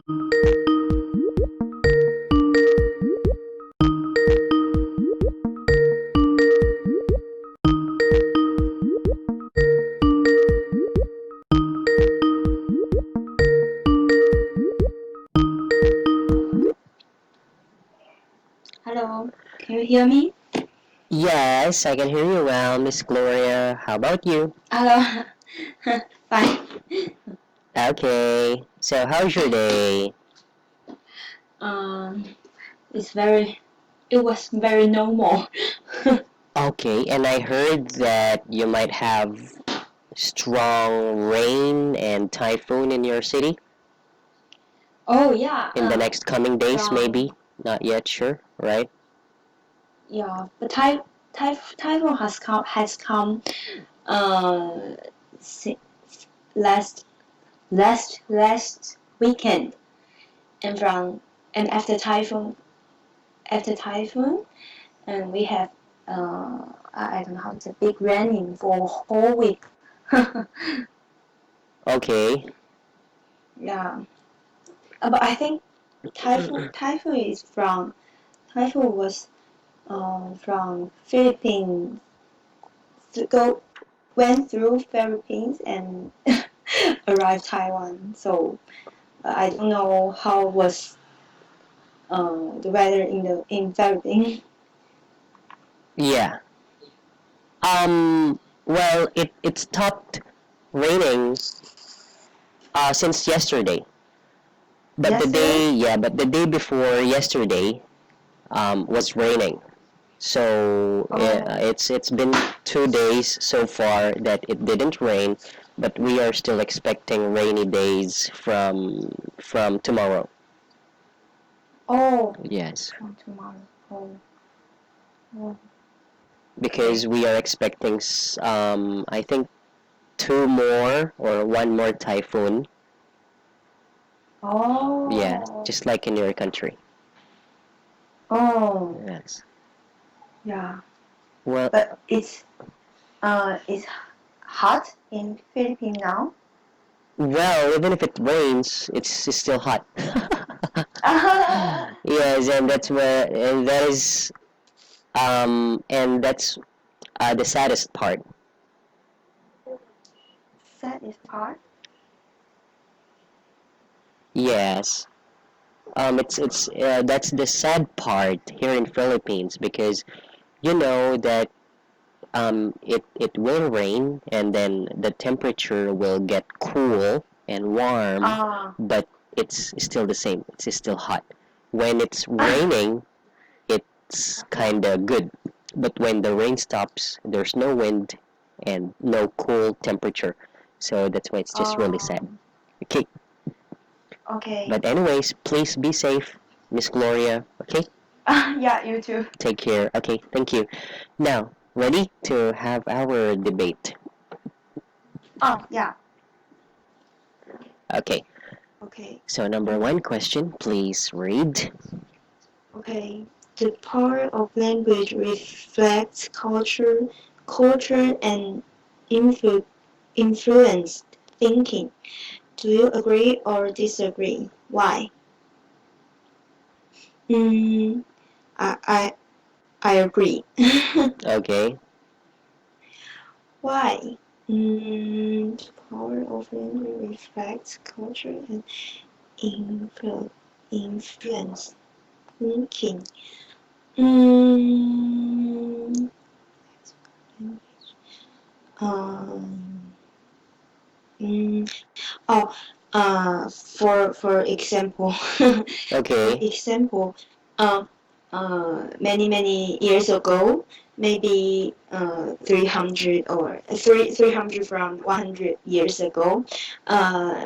Hello, can you hear me? Yes, I can hear you well, Miss Gloria. How about you? Hello, fine. Okay, so how's your day? Um, it was very normal. Okay, and I heard that you might have strong rain and typhoon in your city Oh yeah, in the next coming days, from maybe? Not yet sure, right? yeah, the typhoon has come uh si- last last weekend, and from and after typhoon, and we have I don't know how to say, big raining for a whole week. Okay, Yeah, but I think typhoon was from Philippines, to go went through Philippines and arrived Taiwan. So I don't know how was the weather in Philippines. yeah. Well, it stopped raining since yesterday. But Yesterday. the day before yesterday was raining. So Oh, it's been 2 days so far that it didn't rain, but we are still expecting rainy days from tomorrow. oh, Yes, from tomorrow. Oh, oh, because okay. we are expecting I think two more or one more typhoon. Yeah, Oh, just like in your country. oh, Yes. yeah. Well, But it's hot in Philippines now. even if it rains, it's still hot. Ah, Yes, and that's where and that is and that's the saddest part. saddest part. Yes, it's that's the sad part here in Philippines because you know that it will rain and then the temperature will get cool and warm, Ah, but it's still the same. It's still hot. When it's raining, it's kind of good, but when the rain stops, there's no wind and no cool temperature. So that's why it's just really sad. um, Okay, okay. but anyways, please be safe, Miss Gloria. Okay, Yeah, you too. take care. Okay, thank you. Now, ready to have our debate. Oh, yeah. Okay, Okay. so number one question, please read. Okay. The power of language reflects culture and influ- influence thinking. Do you agree or disagree? Why? Mm, I, I, I agree. Okay, Why? The power of language reflects culture and influ- influence thinking. Mm, um, mm, oh, for example, for okay, example, uh, many years ago, maybe 300 or 300 from 100 years ago,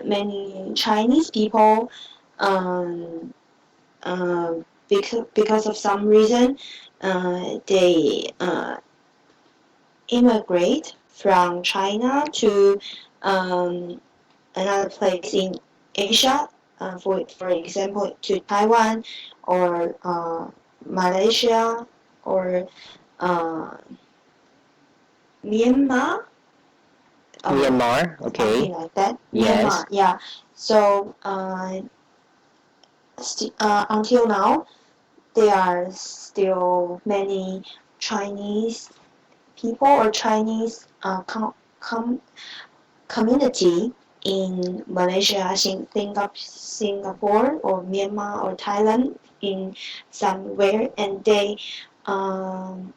many Chinese people, um, uh, because of some reason, they immigrate from China to um, another place in Asia, for example, to Taiwan or Malaysia or uh, Myanmar, uh, Myanmar. Okay, something like that. Myanmar, yes, yeah. So until now, there are still many Chinese people or Chinese community in Malaysia, Singapore, or Myanmar or Thailand in somewhere, and they um,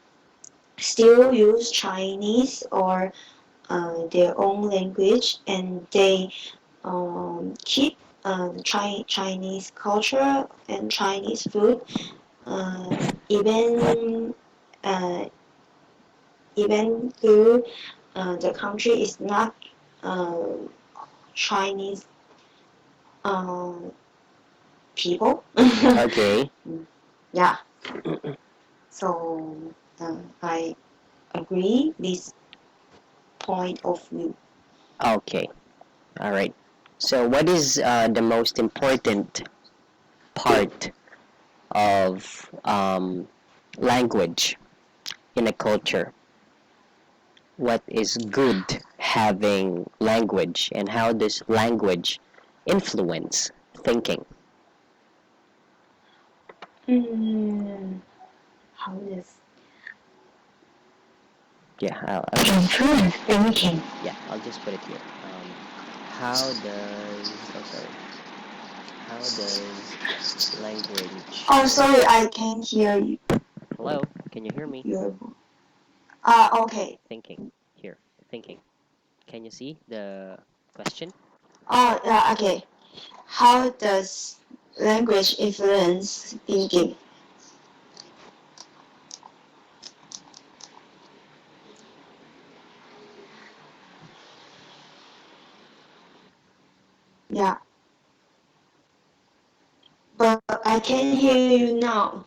still use Chinese or their own language, and they keep Chinese culture and Chinese food. Even uh, even though the country is not uh, Chinese uh, people. Okay. Yeah. So I agree this point of view. Okay. All right. So, what is the most important part of language in a culture? What is good having language, and how does language influence thinking? How does Yeah, I'll influence thinking? yeah, I'll just put it here. How does oh sorry, how does language Oh, sorry, I can't hear you. hello? Can you hear me? Your okay. Thinking here, thinking. Can you see the question? Oh, yeah, okay. How does language influence thinking? Yeah, but I can hear you now.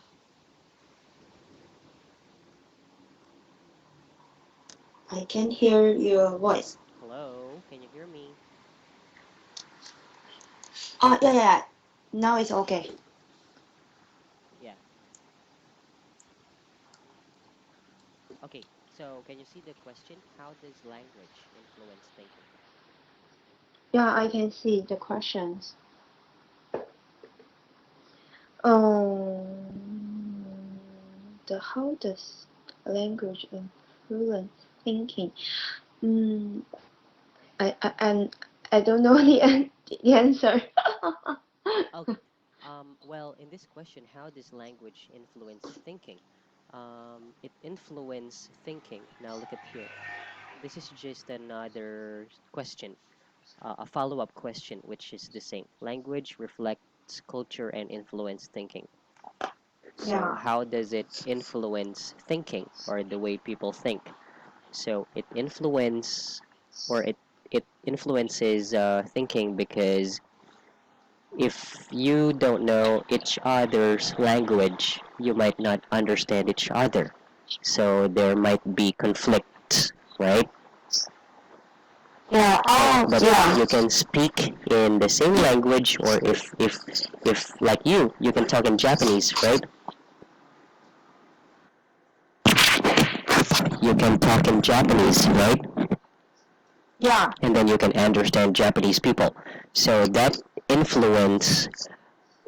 I can hear your voice. Hello, can you hear me? Oh, yeah, yeah. Now it's okay. Yeah. Okay. So, can you see the question? How does language influence thinking? Yeah, I can see the questions. Um, the how does language influence thinking? Mm, I don't know the answer. Okay. Well, in this question, how does language influence thinking? It influence thinking. Now look at here. This is just another question, a follow-up question, which is the same. Language reflects culture and influence thinking. So Yeah. how does it influence thinking or the way people think? So it influences thinking because if you don't know each other's language, you might not understand each other. So there might be conflicts, right? Yeah. Oh, But if yeah. you can speak in the same language, or if like you can talk in Japanese, right? You can talk in Japanese, right? Yeah. And then you can understand Japanese people. So that influence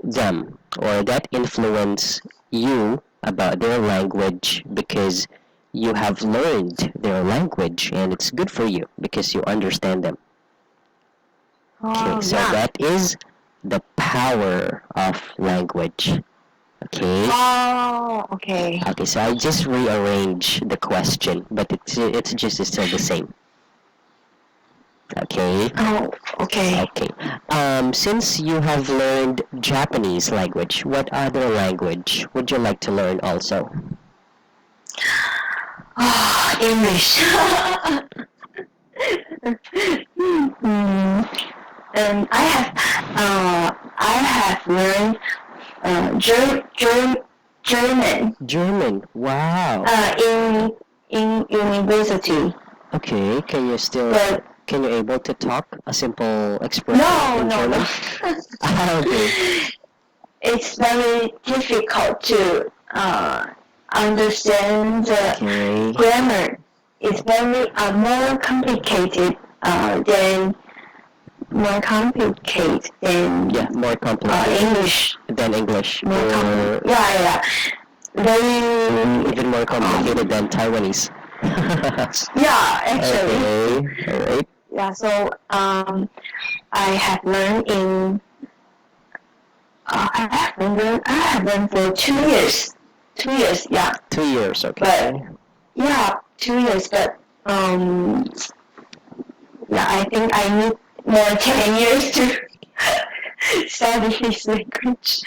them, or that influence you about their language because you have learned their language and it's good for you because you understand them. Okay, Oh, so yeah. that is the power of language. Okay. Oh, okay. Okay, so I just rearrange the question, but it's just still the same. Okay. Oh, okay. Okay. Since you have learned Japanese language, what other language would you like to learn also? Oh, English. Mm, and I have learned German German. Wow. in university. Okay. But Can you able to talk a simple expression no, in no, no. German? Okay. It's very difficult to understand the Okay. grammar. It's very more complicated than more complicated than Yeah, more complicated English. than English, More or complicated. Yeah. Very. even more complicated than Taiwanese. Yeah, actually. Okay, all right. Yeah. So I have learned in. I have learned for 2 years. 2 years. Yeah. 2 years, okay. But yeah, 2 years. But yeah, I think I need more 10 years to study this language.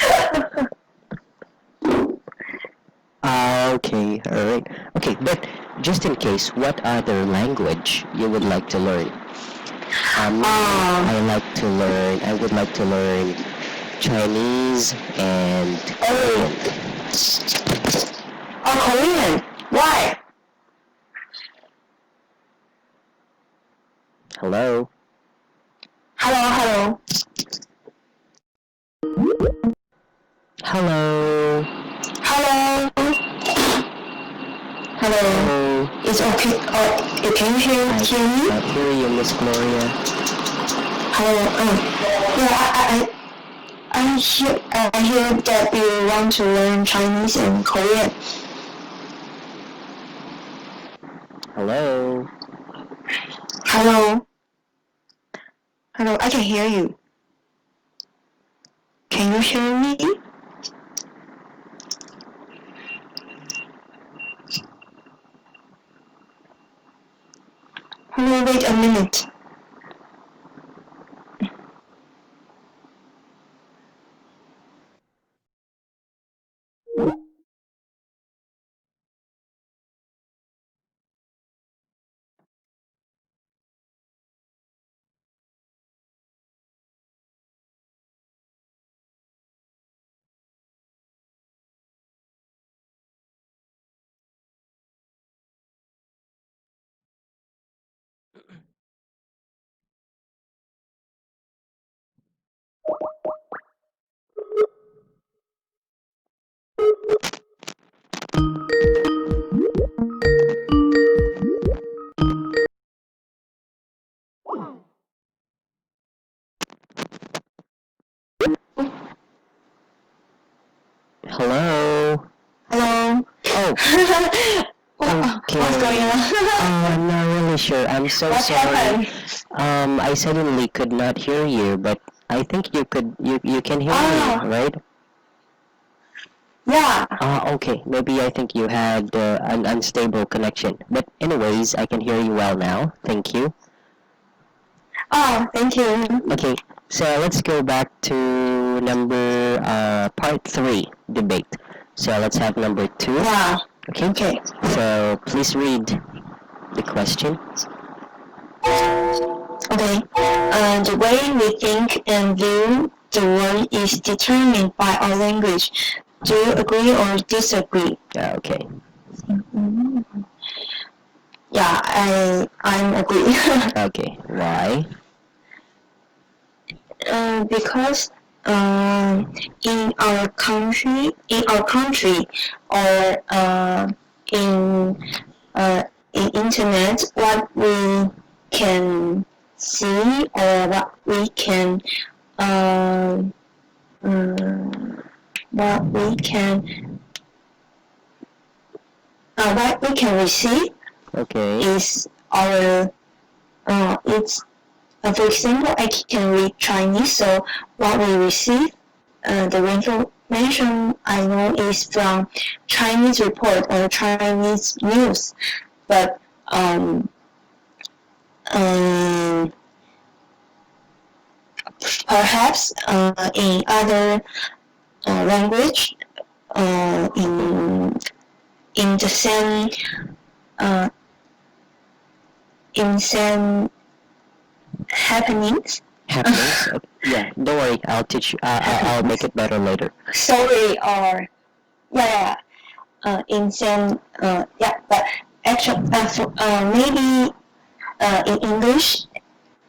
Okay, all right. Okay, but just in case, what other language you would like to learn? I would like to learn Chinese and Korean. Korean. Why? Hello? Hello. Hello? Hello. Hello. Hello? It's okay. Can you hear I me? cannot hear you, Miss Gloria. Hello. Yeah, I hear that you want to learn Chinese and Korean. Hello? Hello. I can hear you. Can you hear me? Hello, wait a minute. Hello? Hello. Oh, What's okay. going on? I'm not really sure. I'm so What sorry. happened? I suddenly could not hear you, but I think you can hear Ah. me, right? Yeah. Okay. Maybe I think you had an unstable connection. But anyways, I can hear you well now. Thank you. Oh, thank you. Okay, so let's go back to part 3 debate. So let's have number 2. Yeah. Okay. Okay. So please read the question. Okay. The way we think and view the world is determined by our language. Do you agree or disagree? Okay. Yeah, I agree. Okay. Why? Because in our country, or in in internet, what we can see, or uh, what we can what we can receive Okay. is our it's for example, I can read Chinese, so what we receive, the information I know is from Chinese report or Chinese news, but perhaps in other language, in the same uh, in same happenings. Happenings. Okay. Yeah. Don't worry. I'll teach you. I'll make it better later. Sorry, or yeah, in same yeah, but actually maybe in English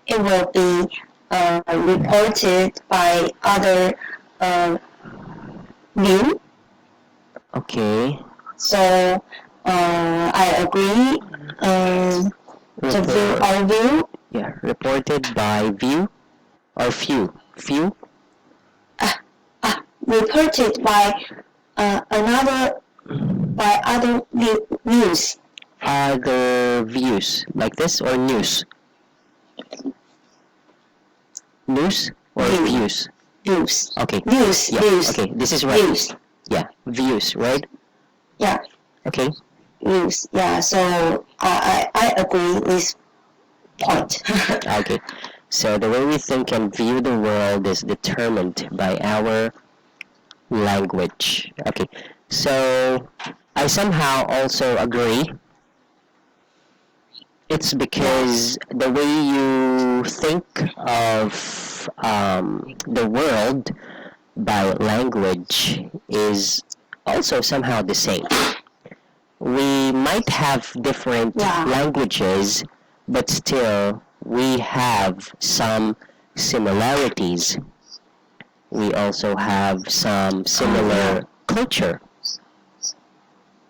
it will be reported by other view. Okay. So I agree. The view, Report. our view. Yeah. Reported by view. or few? Few? Reported by other views. Other views like this or news? News or View. views? Views. Okay. Views. Yeah. Views. Okay. This is right. Views. Yeah. Views. Right. Yeah. Okay. Views. Yeah. So I agree with point. Okay. So the way we think and view the world is determined by our language. Okay. So I somehow also agree. It's because the way you think of the world by language is also somehow the same. We might have different Yeah. languages, but still we have some similarities. We also have some similar culture.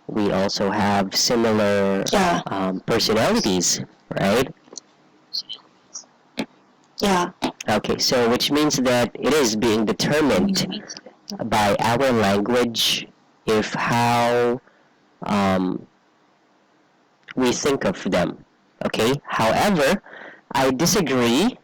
We also have similar Yeah. personalities, right? Yeah. Okay, so which means that it is being determined by our language if how we think of them. Okay, however, I disagree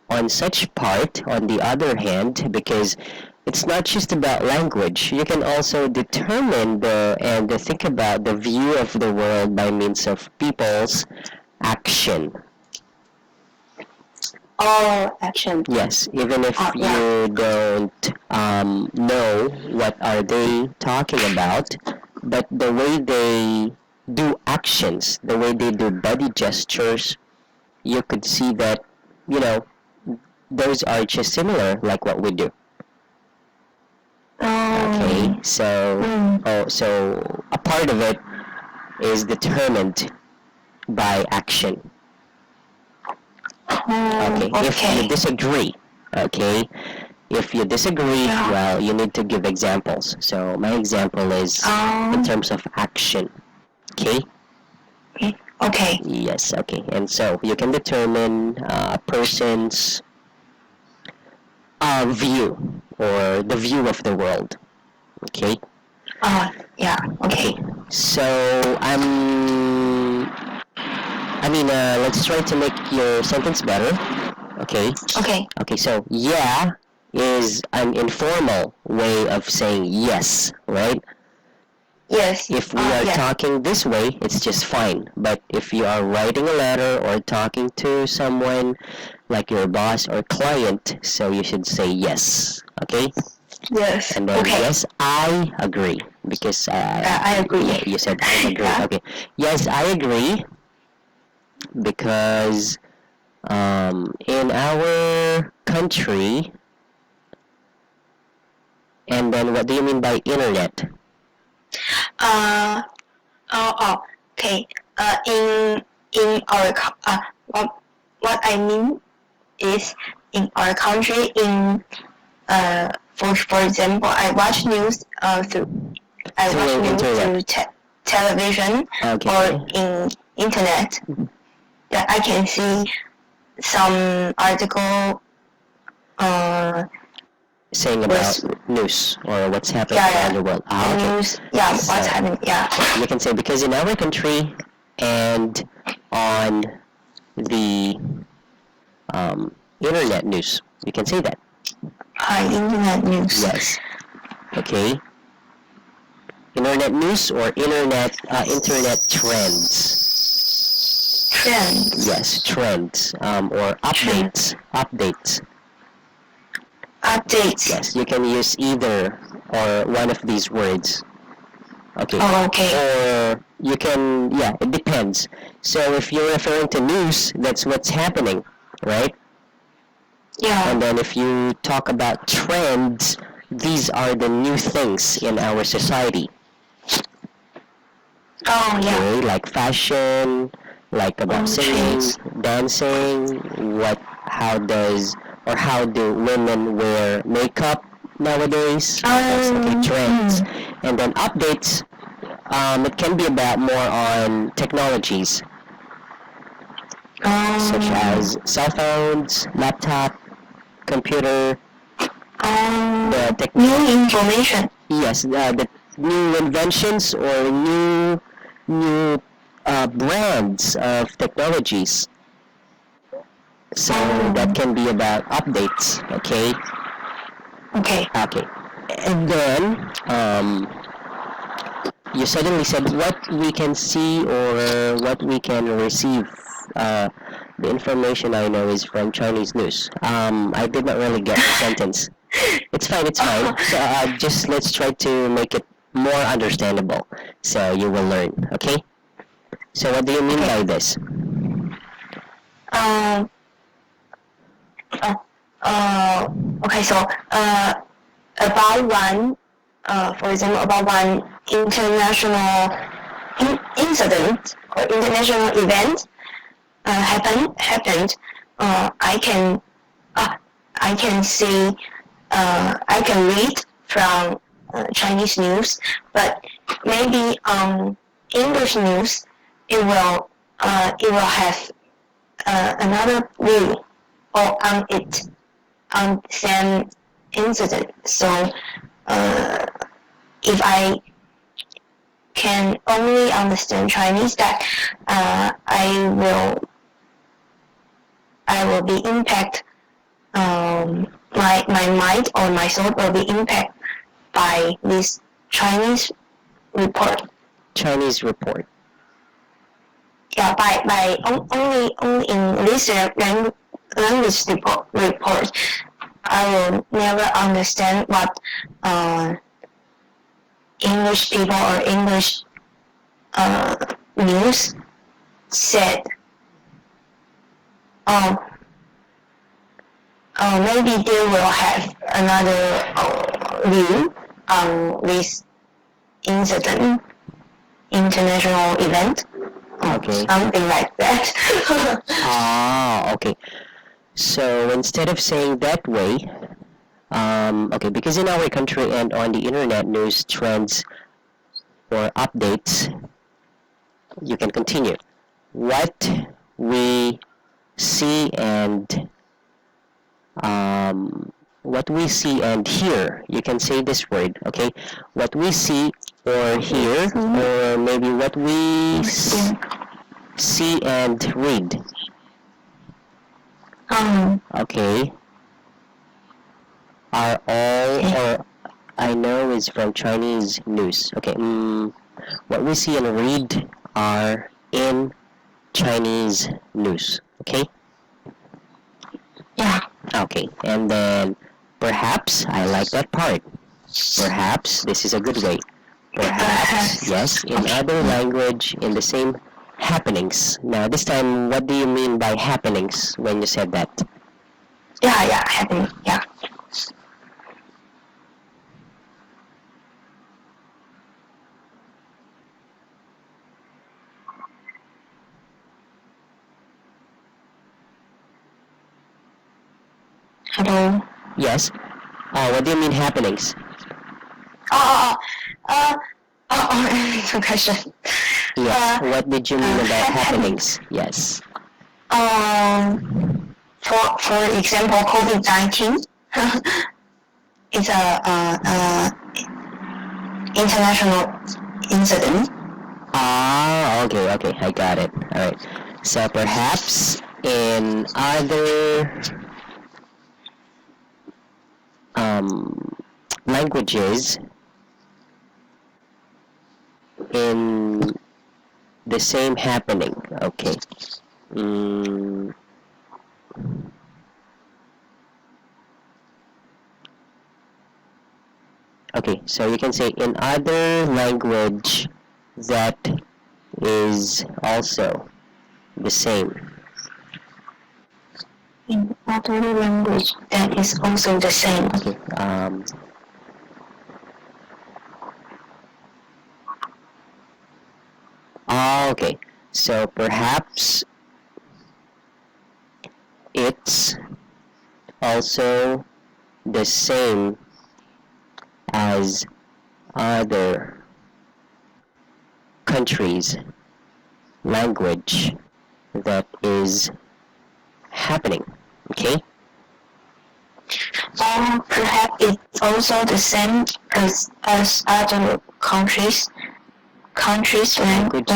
on such part on the other hand because it's not just about language. You can also determine and think about the view of the world by means of people's action. All action. Yes, even if Yeah. you don't know what are they talking about, but the way they do actions, the way they do body gestures, you could see that, you know, those are just similar like what we do. Okay, so so a part of it is determined by action. Okay, if you disagree, okay, if you disagree, Yeah. well, you need to give examples. So my example is in terms of action. Okay? Okay. Yes, okay. And so you can determine a person's view or the view of the world. Okay? Yeah. Okay. So let's try to make your sentence better. Okay? Okay. Okay, so yeah is an informal way of saying yes, right? Yes. If we are Yeah. talking this way, it's just fine. But if you are writing a letter or talking to someone like your boss or client, so you should say yes, okay? Yes. And then Okay. yes, I agree because I agree. Yeah, you said I agree. Yeah. Okay. Yes, I agree because in our country, and then what do you mean by internet? Okay. In our what I mean is in our country for example I watch news through television Okay. or in internet that I can see some article Saying about news or what's happening around the world. the Okay. news what's So, happening You can say because in our country and on the internet news, you can say that. internet news. Yes. Okay. Internet news or internet trends. Trends. Yes, trends or updates. Updates. Updates. Yes, you can use either or one of these words. Okay. Oh, okay. Or you can, yeah, it depends. So if you're referring to news, that's what's happening, right? Yeah. And then if you talk about trends, these are the new things in our society. Oh, yeah. Okay, like fashion, like about singing, trends. dancing, how do women wear makeup nowadays? That's okay, trends. And then updates, it can be about more on technologies, such as cell phones, laptop, computer, the New information. yes, the new inventions or new brands of technologies. So that can be about updates. Okay. Okay. Okay. And then you suddenly said what we can see or what we can receive. Uh, the information I know is from Chinese news. I did not really get the sentence. It's fine, it's fine. So just let's try to make it more understandable so you will learn, okay? So what do you mean by this? Um. Okay. So about one, for example, about one international incident or international event happened. I can see. I can read from Chinese news, but maybe English news it will have another view or on the same incident. So if I can only understand Chinese, that I will be impact. My mind or my soul will be impacted by this Chinese report. Chinese report. Yeah, by only in this language report, I will never understand what English people or English news said. Um, maybe they will have another view on this incident, international event, Okay. something like that. Ah, okay. So instead of saying that way, okay, because in our country and on the internet news trends or updates, you can continue. What we see and what we see and hear, you can say this word, okay? What we see or hear, or maybe what we see and read, okay, are all, or I know is from Chinese news. Okay, what we see and read are in Chinese news. Okay? Yeah. Okay, and then perhaps, I like that part. Perhaps, this is a good way. Perhaps, yes, in other language, in the same happenings. Now, this time, what do you mean by happenings when you said that? Yeah, happening. Yeah. Hello. Yes. What do you mean happenings? It's a question. Yes. What did you mean about happenings? Yes. For example, COVID-19 is a international incident. Ah, okay, I got it. All right. So perhaps in other um, languages, in the same happening. Okay. Mm, okay, so you can say in other language that is also the same. In other language, that is also the same. Okay. Okay. So perhaps it's also the same as other countries' language that is happening. Okay? Or perhaps it's also the same as other countries language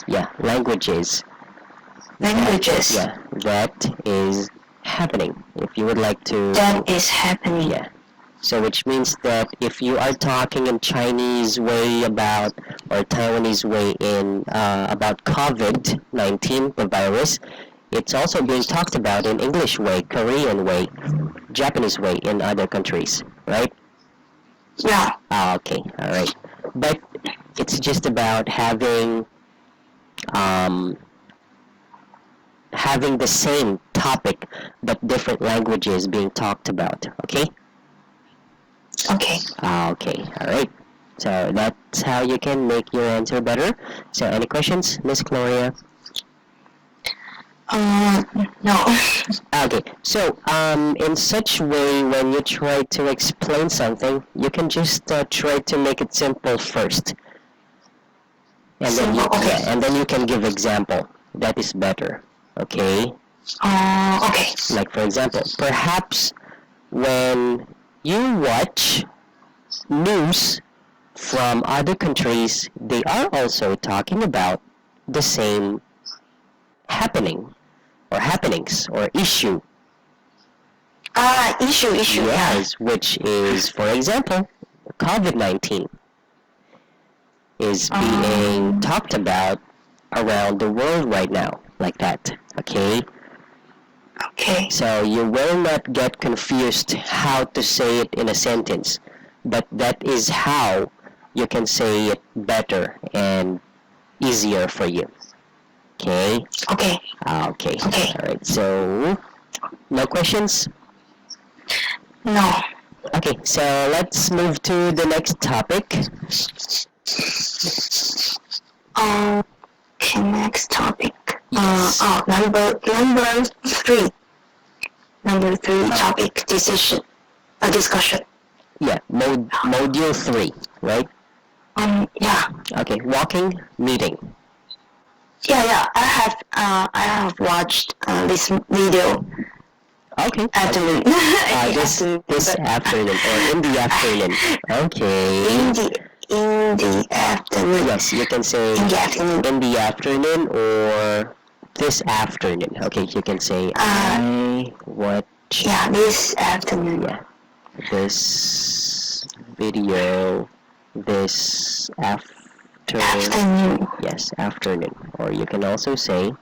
Yeah, languages. languages Yeah, that is happening. If you would like to, that is happening. yeah. So which means that if you are talking in Chinese way about or Taiwanese way in about COVID-19, the virus, it's also being talked about in English way, Korean way, Japanese way in other countries, right? Yeah. Okay, all right. But it's just about um, having the same topic but different languages being talked about. Okay. Okay. Okay. All right. So that's how you can make your answer better. So any questions, Miss Gloria? No. Okay. So in such way, when you try to explain something, you can just try to make it simple first, and then you Simple, okay. yeah, and then you can give example. That is better. Okay. Okay. Like for example, perhaps when you watch news from other countries, they are also talking about the same happening or happenings or issue. Issue. Yes, which is, for example, COVID-19 is being talked about around the world right now, like that. Okay? Okay. So you will not get confused how to say it in a sentence, but that is how you can say it better and easier for you. Okay? Okay. Okay. Okay. All right. So, no questions? No. Okay, so let's move to the next topic. Okay, next topic. Yes. Number three. Number three topic discussion. Yeah, module 3, right? Yeah. Okay, walking, meeting. Yeah. I have watched this video Okay. afternoon. This afternoon or in the afternoon. Okay. In the afternoon. Yes, you can say In the afternoon. in the afternoon or this afternoon. Okay, you can say I watch. Yeah, this afternoon. Yeah, this video this Afternoon. Yes, afternoon. Or you can also say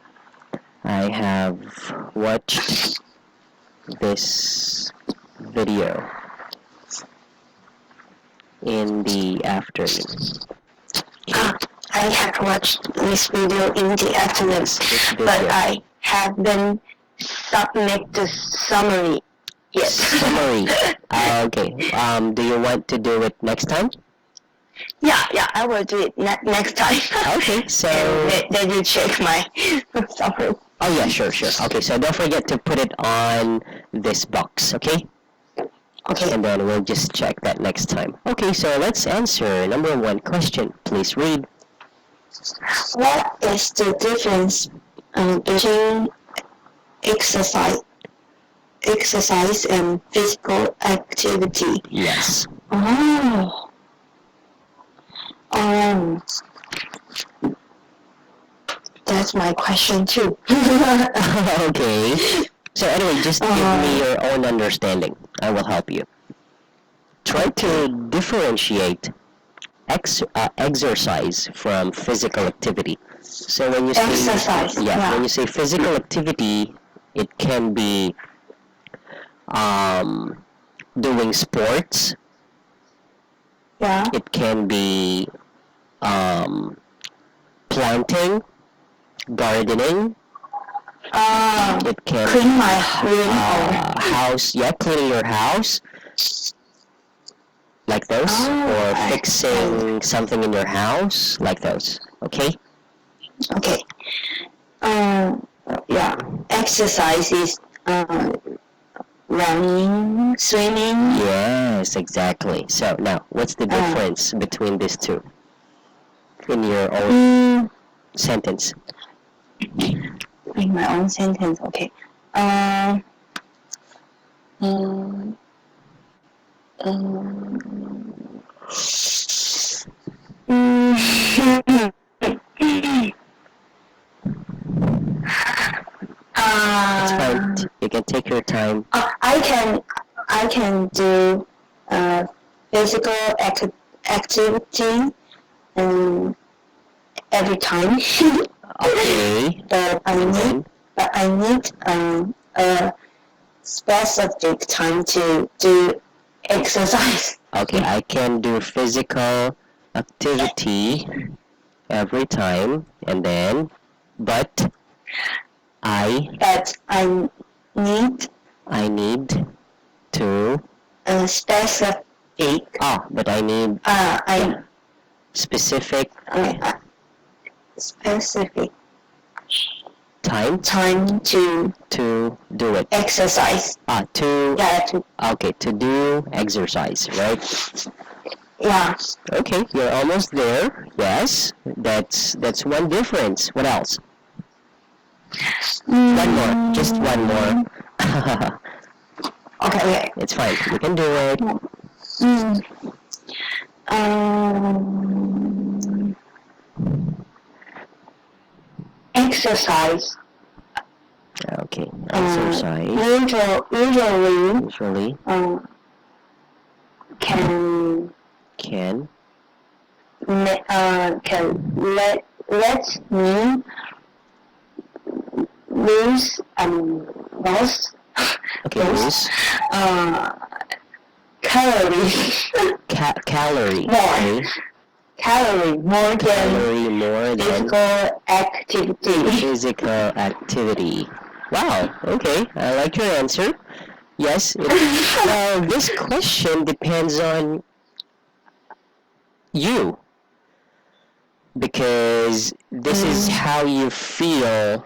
I have watched this video in the afternoon. I have watched this video in the afternoon, This video. but I haven't submit the summary yet. Summary. Okay. Do you want to do it next time? Yeah, I will do it next time. Okay, so... Then you check my summary. Oh yeah, sure. Okay, so don't forget to put it on this box, okay? Okay. And then we'll just check that next time. Okay, so let's answer number 1 question. Please read. What is the difference between exercise and physical activity? Yes. Oh. That's my question too. Okay. So anyway, just give me your own understanding. I will help you. Try to differentiate exercise from physical activity. So when you say Exercise, yeah. when you say physical activity, it can be doing sports. Yeah. It can be planting, gardening. It can Clean my room house. Yeah, cleaning your house, like those, or fixing something in your house, like those. Okay. Okay. Yeah. Exercise is running, swimming. Yes, exactly. So now, what's the difference between these two in your own sentence? In my own sentence, okay. Um, mm, It's fine. uh, You can take your time. I can do physical activity every time. Okay. but I And need then, but I need a specific time to do exercise. okay, I can do physical activity every time, and then, but I But need I need to. a specific But I need I specific specific time time to to do it. exercise. To To okay, to do exercise, right? yeah. Okay, you're almost there. Yes, that's one difference. What else? One more, just one more. Okay. It's fine. You can do it. Mm. Um, exercise. Okay, exercise. Usually can Can let me lose lost okay lose lose calories calorie. more Okay, calorie more than calorie more than physical activity. physical activity. Wow. Okay, I like your answer. Yes. Well, this question depends on you because this is how you feel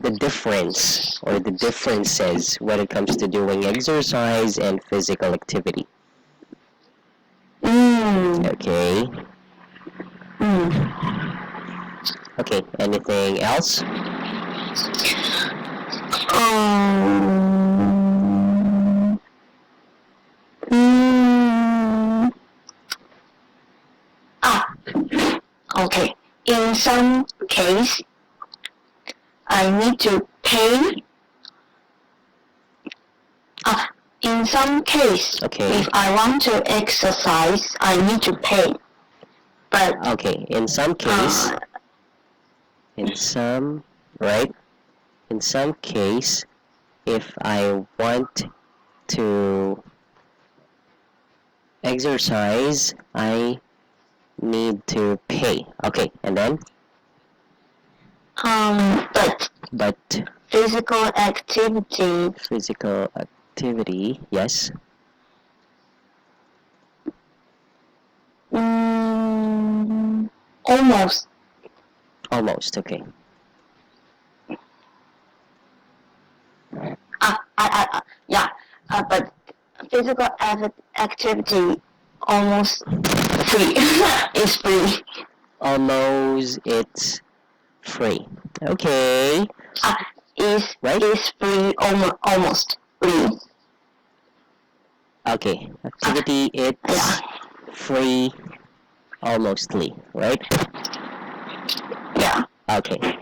the difference or the differences when it comes to doing exercise and physical activity. Okay. Okay. Anything else? Um, mm, okay. In some case, I need to pay. In some case, Okay. if I want to exercise, I need to pay. But Okay. In some case, in some, right? In some case, if I want to exercise, I need to pay. Okay, and then? but But physical activity physical activity, yes. almost Almost, okay. but physical activity almost free is free. Almost, it's free. Okay. Is Right? is free almost free. Okay, activity, it's free almostly, right? Yeah. Okay,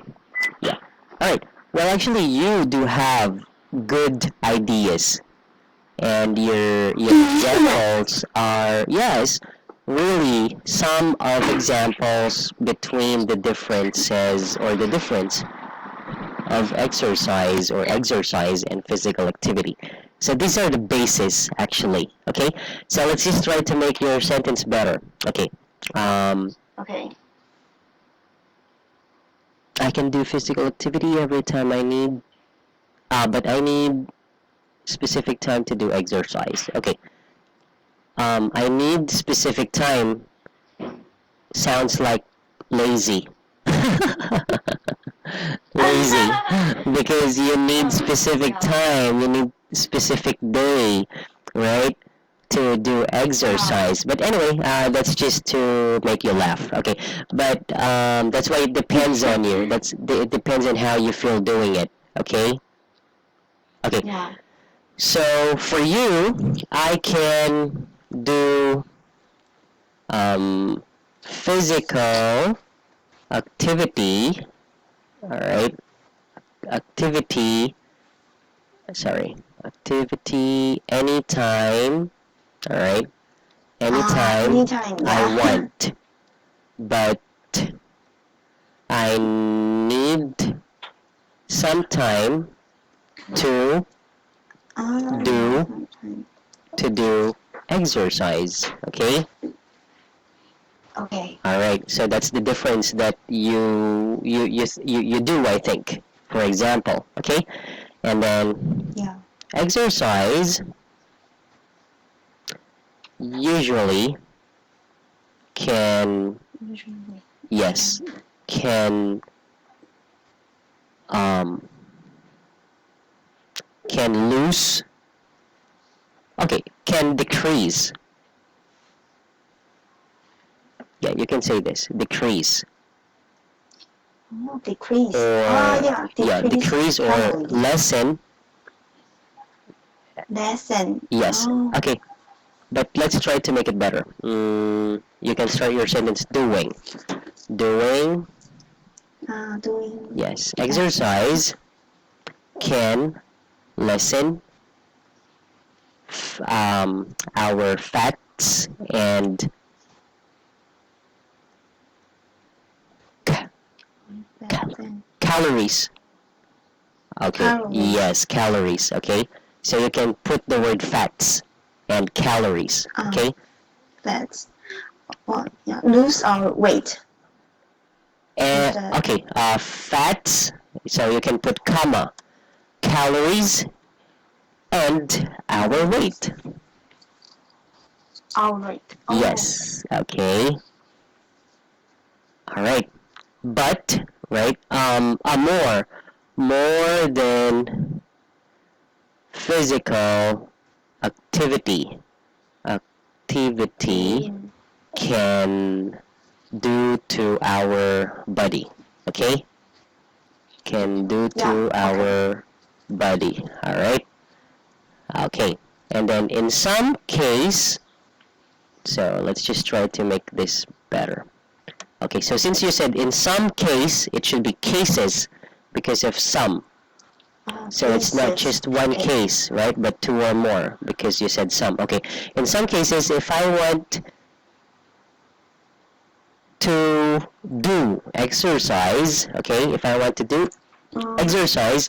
yeah. Alright, well actually you do have good ideas and your examples are, yes, really some of examples between the differences or the difference of exercise and physical activity. So these are the basis actually, okay? So let's just try to make your sentence better. Okay. Okay. I can do physical activity every time I need, but I need specific time to do exercise. Okay. I need specific time sounds like lazy. Lazy. Because you need specific time, you need specific day, right? To do exercise. But anyway, that's just to make you laugh, okay? But that's why it depends on you. It depends on how you feel doing it, okay? Okay. Yeah. So for you, I can do physical activity, all right, activity, activity anytime, all right, anytime Anytime, I yeah. want, but I need some time to do Sometime. to do exercise. Okay. Okay. All right. So that's the difference that you do. I think. For example. Okay. And then Yeah. exercise usually can Usually. yes can um can lose. Okay. Can decrease. Yeah. You can say this. Decrease. Oh, decrease. Or Yeah. yeah, decrease or Calories. lessen. Lessen. Yes. Oh. Okay. But let's try to make it better. You can start your sentence doing. Doing. Doing. Yes. Exercise can lessen our fats and ca- Lessen. calories. Okay. Calories. Yes, calories. Okay. So you can put the word fats and calories. Okay. Fats. Well, yeah. Lose our weight. And Instead. okay. Fats. So you can put comma calories and our weight. Our weight. Oh. Yes. Okay. All right. But right. More than physical activity. Activity Mm. can do to our body. Okay. Can do Yeah. to Okay. our body. All right. Okay. And then in some case, so let's just try to make this better. Okay, so since you said in some case, it should be cases because of some. So it's not Cases. just one Okay. case, right? But two or more because you said some. Okay, in some cases, if I want to do exercise, okay, if I want to do exercise,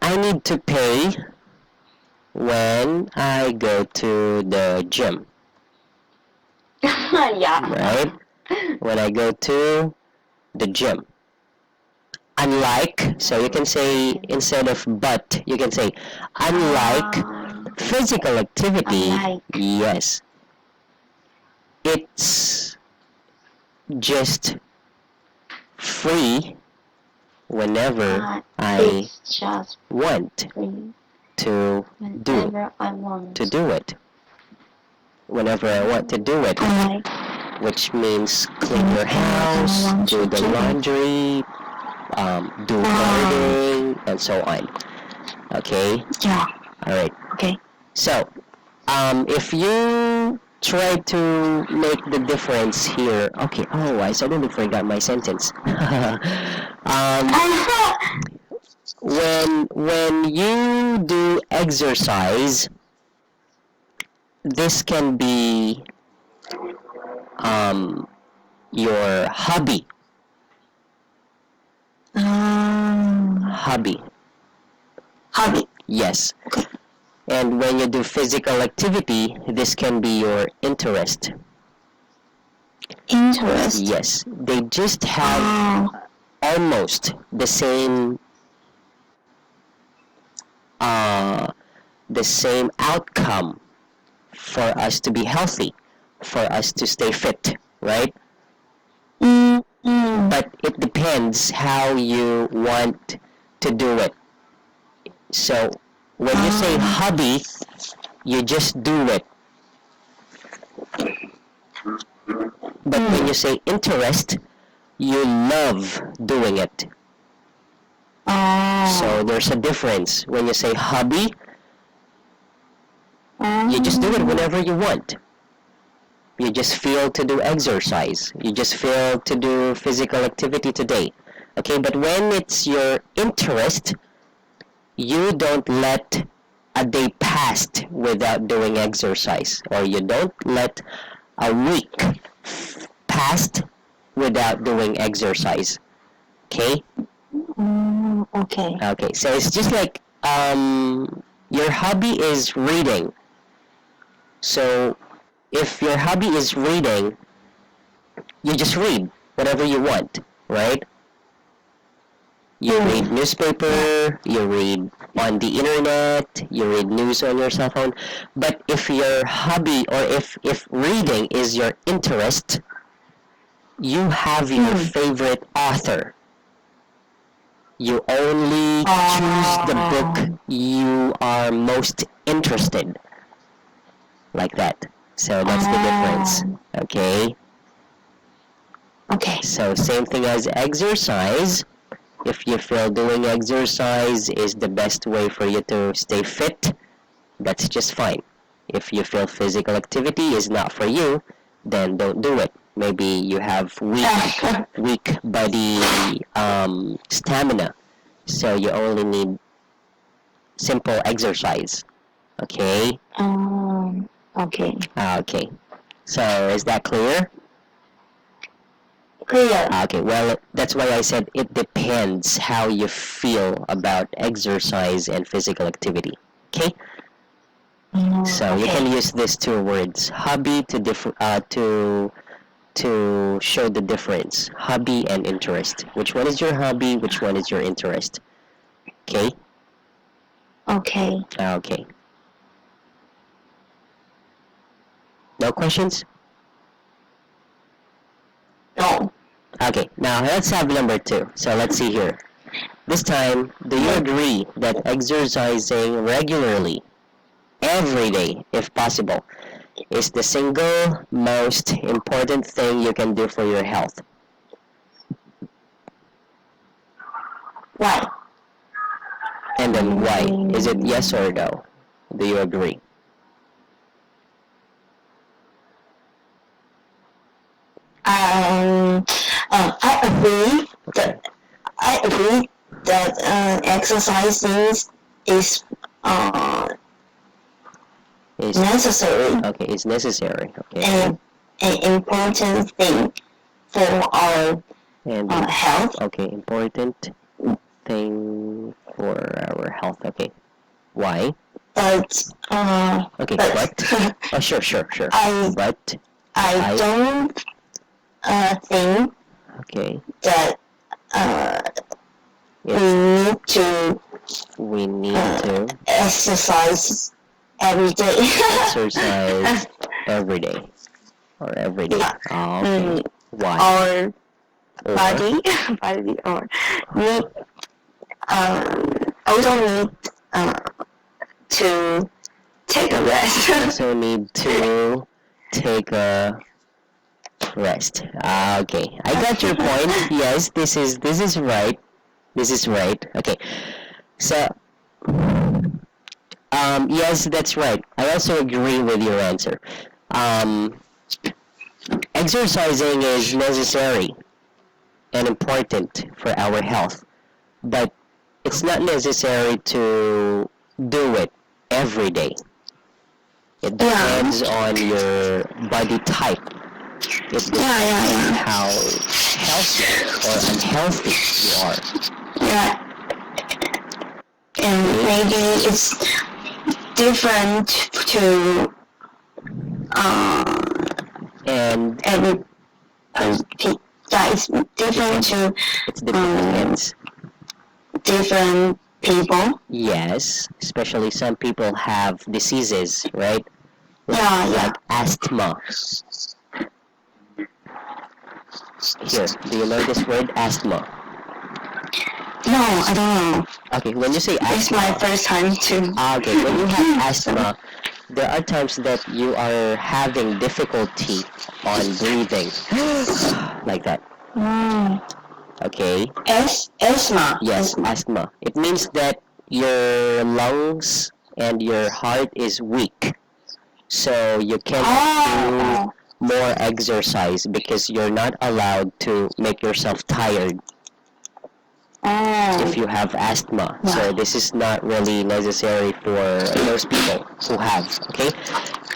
I need to pay when I go to the gym, Yeah. right? When I go to the gym. Unlike, so you can say instead of but, you can say unlike physical activity, Unlike. yes, it's just free whenever I It's just want free to do whenever I want. to do it. Whenever I want to do it, Unlike. which means clean your house, do the laundry, do gardening, and so on. Okay? Yeah. Alright. Okay. So, if you try to make the difference here, okay, oh, I suddenly forgot my sentence. When you do exercise, this can be your hobby. Hobby. Hobby. Yes. Okay. And when you do physical activity, this can be your interest. Interest. Yes. They just have almost the same outcome for us to be healthy, for us to stay fit, right? But it depends how you want to do it. So when you say hobby, you just do it. But when you say interest, you love doing it. So there's a difference. When you say hobby, You just do it whenever you want. You just feel to do exercise. You just feel to do physical activity today. Okay, but when it's your interest, you don't let a day pass without doing exercise, or you don't let a week pass without doing exercise. Okay? Okay. Okay, so it's just like your hobby is reading. So if your hobby is reading, you just read whatever you want, right? You read newspaper, you read on the internet, you read news on your cell phone. But if your hobby, or if reading is your interest, you have your favorite author. You only choose the book you are most interested. Like that. So that's the difference. Okay? Okay. So same thing as exercise. If you feel doing exercise is the best way for you to stay fit, that's just fine. If you feel physical activity is not for you, then don't do it. Maybe you have weak body stamina, so you only need simple exercise. Okay? Okay. Okay. So is that clear? Clear. Okay, well, that's why I said it depends how you feel about exercise and physical activity. Okay? So you can use these two words, hobby to show the difference, hobby and interest. Which one is your hobby? Which one is your interest? Okay? Okay. Okay. No questions? No. Okay, now let's have number 2. So let's see here. This time, do you agree that exercising regularly, every day if possible, is the single most important thing you can do for your health? Why? And then why? Is it yes or no? Do you agree? I agree Okay. that exercising is Is necessary okay, it's necessary. Okay. and an important thing for our And health. okay, important thing for our health. Okay. Why? But Okay, but but oh sure. I But I don't think okay. that we need to exercise every day. exercise every day or every day. Yeah. Okay. Why? Our Or body or need also need to take a rest. also need to take a rest. Okay, I got your point. Yes, this is right. This is right. Okay, so yes, that's right. I also agree with your answer. Exercising is necessary and important for our health, but it's not necessary to do it every day. It depends on your body type. It depends how healthy or unhealthy you are. Yeah. And maybe it's different to And every yeah, it's different to it depends. different people. Yes, especially some people have diseases, right? Yeah. Like asthma. Here, do you know this word, asthma? No, I don't know. Okay, when you say It's asthma, my first time too. okay, when you have asthma, there are times that you are having difficulty on breathing, like that. Okay. Asthma. Yes, asthma. It means that your lungs and your heart is weak. So you can't Oh. do more exercise because you're not allowed to make yourself tired if Oh. you have asthma. So this is not really necessary for those people who have, okay?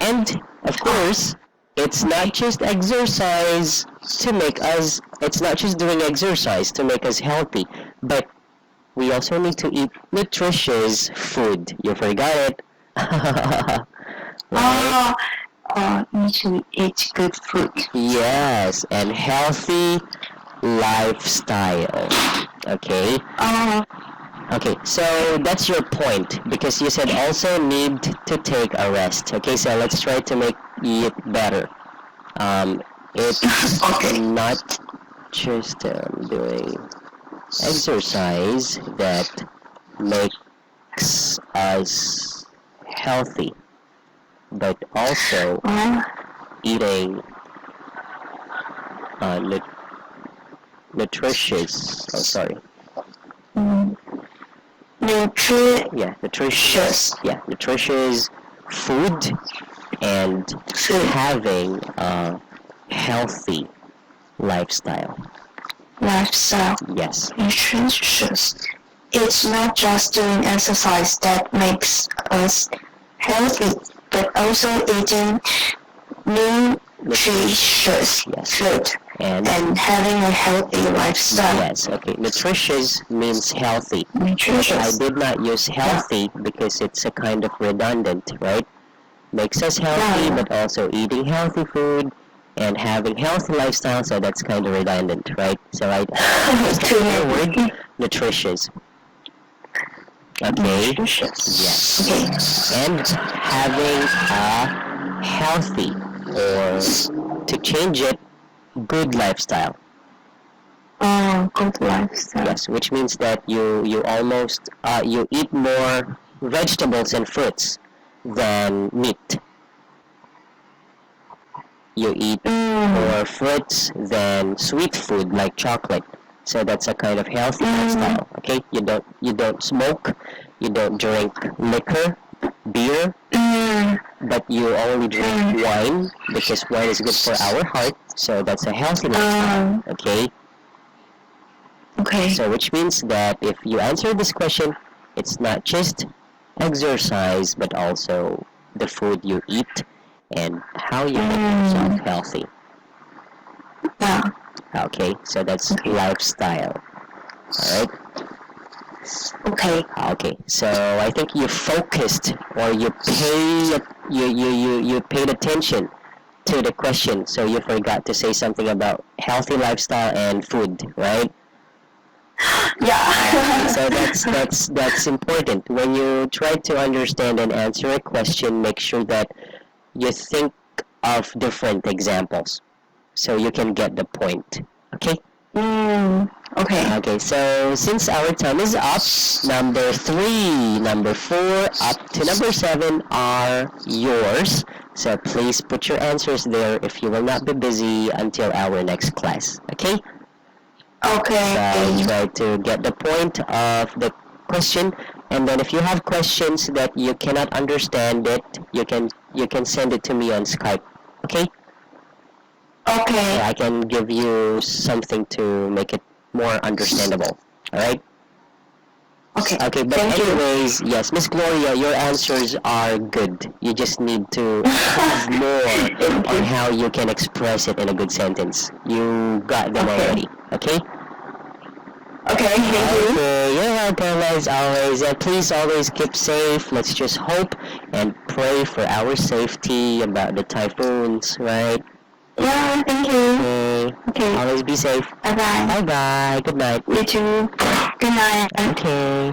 And of course, it's not just exercise to make us, it's not just doing exercise to make us healthy, but we also need to eat nutritious food. You forgot it. Right? Need to eat good food. Yes, and healthy lifestyle. Okay? Oh. Okay, so that's your point because you said also need to take a rest. Okay, so let's try to make it better. It's Okay. not just doing exercise that makes us healthy, but also eating nutritious. Oh, sorry. Mm, Yeah, nutritious. Yeah, nutritious food and having a healthy lifestyle. lifestyle. Yes. Nutritious. It's not just doing exercise that makes us healthy, but also eating nutritious Yes. food And and having a healthy lifestyle. yes, okay. Nutritious means healthy. I Nutritious. did not use healthy because it's a kind of redundant, right? Makes us healthy, Yeah. but also eating healthy food and having healthy lifestyle, so that's kind of redundant, right? So I just the word nutritious. Okay. Nutritious. Yes. Okay. And having a healthy, or to change it, good lifestyle. Good lifestyle. Yes, which means that you almost you eat more vegetables and fruits than meat. You eat more fruits than sweet food like chocolate. So that's a kind of healthy lifestyle. Okay, you don't smoke, you don't drink liquor, beer, but you only drink wine because wine is good for our heart. So that's a healthy lifestyle. Okay. Okay. So which means that if you answer this question, it's not just exercise, but also the food you eat and how you make yourself healthy. Yeah. Okay, so that's lifestyle. Alright? Okay. Okay, so I think you focused or you paid attention to the question, so you forgot to say something about healthy lifestyle and food, right? Yeah. So that's important. When you try to understand and answer a question, make sure that you think of different examples so you can get the point. Okay? Okay. Okay, so since our time is up, number 3, number 4, up to number 7 are yours. So please put your answers there if you will not be busy until our next class. Okay? Okay. So try to get the point of the question, and then if you have questions that you cannot understand it, you can send it to me on Skype. Okay? Okay. I can give you something to make it more understandable. All right? Okay. Okay, but Thank you. anyways, yes, Miss Gloria, your answers are good. You just need to have more on how you can express it in a good sentence. You got them already. Okay? Okay. Thank you. Okay, you're welcome as always. Please always keep safe. Let's just hope and pray for our safety about the typhoons, right? Yeah. Thank you. Okay. Okay. Always be safe. Bye bye. Bye bye. Good night. You too. Good night. Okay.